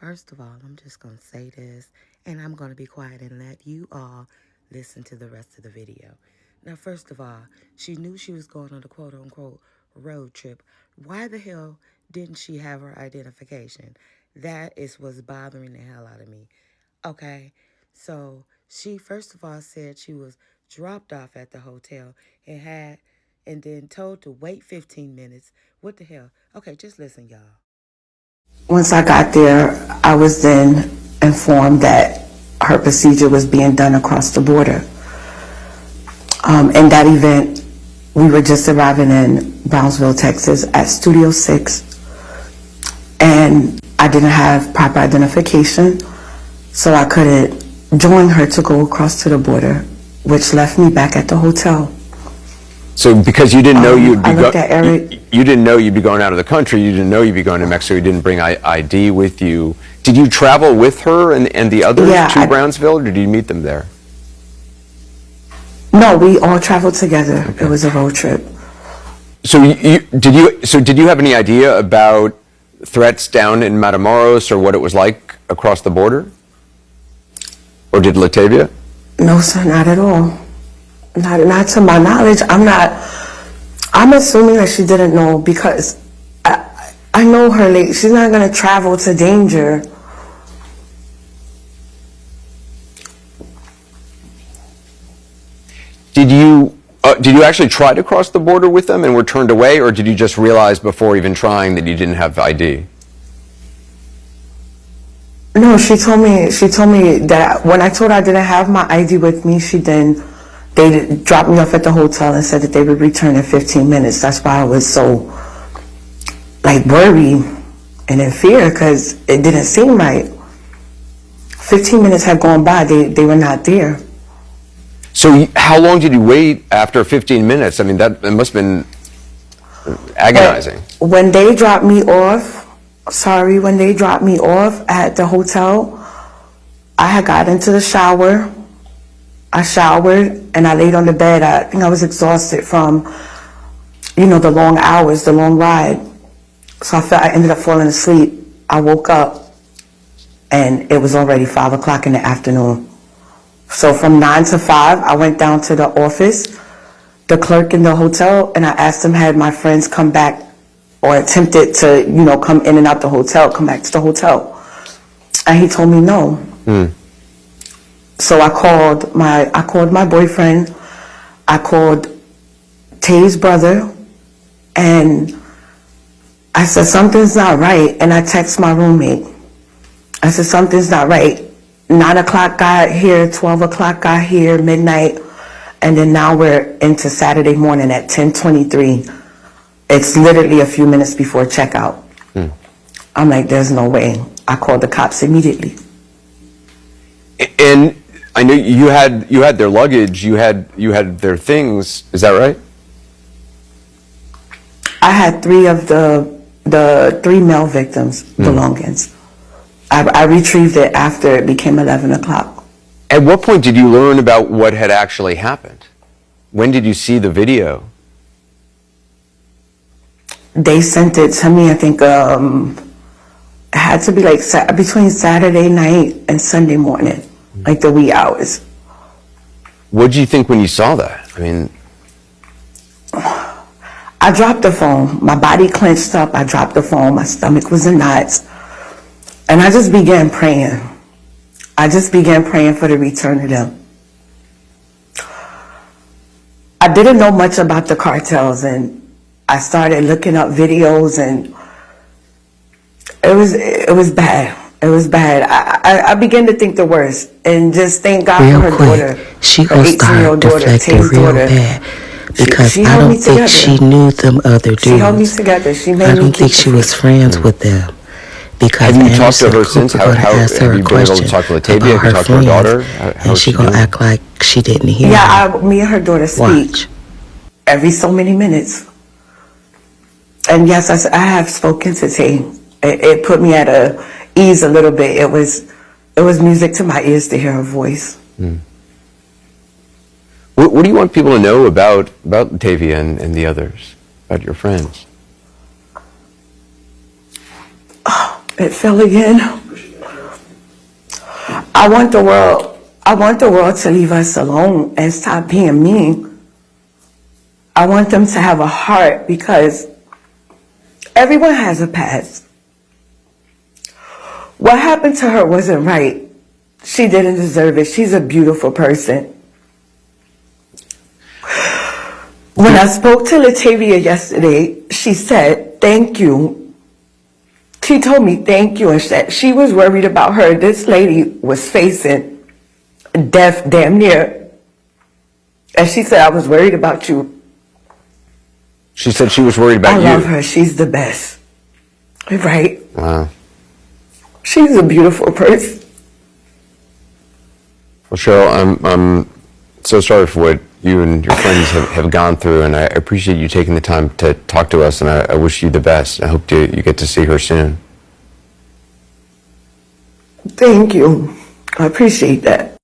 First of all, I'm just going to say this, and I'm going to be quiet and let you all listen to the rest of the video. Now, first of all, she knew she was going on a quote-unquote road trip. Why the hell didn't she have her identification? That is what's bothering the hell out of me. Okay? So, she first of all said she was dropped off at the hotel and then told to wait 15 minutes. What the hell? Okay, just listen, y'all. Once I got there, I was then informed that her procedure was being done across the border. In that event, we were just arriving in Brownsville, Texas at Studio 6, and I didn't have proper identification, so I couldn't join her to go across to the border, which left me back at the hotel. So because you didn't know you'd be you didn't know you'd be going out of the country, you didn't know you'd be going to Mexico, you didn't bring ID with you. Did you travel with her and the others to Brownsville, or did you meet them there? No, we all traveled together. Okay. It was a road trip. So did you have any idea about threats down in Matamoros or what it was like across the border? Or did Latavia? No, sir, not at all. Not to my knowledge. I'm assuming that she didn't know because I know her. Like, she's not gonna travel to danger. Did you actually try to cross the border with them and were turned away, or did you just realize before even trying that you didn't have ID? No, she told me that when I told her I didn't have my ID with me, they dropped me off at the hotel and said that they would return in 15 minutes. That's why I was so worried and in fear, because it didn't seem right. 15 minutes had gone by, they were not there. So how long did you wait after 15 minutes? I mean, it must have been agonizing. When they dropped me off at the hotel, I had got into the shower. I showered and I laid on the bed. I think I was exhausted from, the long hours, the long ride. So I ended up falling asleep. I woke up and it was already 5 o'clock in the afternoon. So from 9 to 5, I went down to the office, the clerk in the hotel, and I asked him, had my friends come back or attempted to, come in and out the hotel, come back to the hotel. And he told me no. So I called my boyfriend, I called Tay's brother, and I said, something's not right. And I text my roommate. I said, something's not right. 9 o'clock got here, 12 o'clock got here, midnight, and then now we're into Saturday morning at 10:23. It's literally a few minutes before checkout. I'm like, there's no way. I called the cops immediately. And I know you had their luggage, you had their things. Is that right? I had 3 of the 3 male victims' belongings. I retrieved it after it became 11 o'clock. At what point did you learn about what had actually happened? When did you see the video? They sent it to me, I think, it had to be between Saturday night and Sunday morning, the wee hours. What did you think when you saw that? I mean, I dropped the phone. My body clenched up. I dropped the phone. My stomach was in knots. And I just began praying. For the return of them. I didn't know much about the cartels, and I started looking up videos, and it was bad. It was bad. I began to think the worst, and just thank God for her daughter. She gonna start deflecting real bad because I don't think she knew them other dudes. She held me together. I don't think she was friends with them. Because have you talked to her since? How have you been able to talk to Latavia? Have you talked to her daughter? And she gonna act like she didn't hear. Yeah, me and her daughter speak every so many minutes. And yes, I have spoken to Tay. It put me at ease a little bit. It was music to my ears to hear her voice. What do you want people to know about Latavia and the others, about your friends? It fell again. I want the world to leave us alone and stop being mean. I want them to have a heart, because everyone has a past. What happened to her wasn't right. She didn't deserve it. She's a beautiful person. When I spoke to Latavia yesterday, she said, thank you. She told me thank you, and said she was worried about her. This lady was facing death damn near. And she said, I was worried about you. She said she was worried about you. I love her. She's the best. Right? Wow. She's a beautiful person. Well, Cheryl, I'm so sorry for what you and your friends have gone through, and I appreciate you taking the time to talk to us, and I wish you the best. I hope you get to see her soon. Thank you. I appreciate that.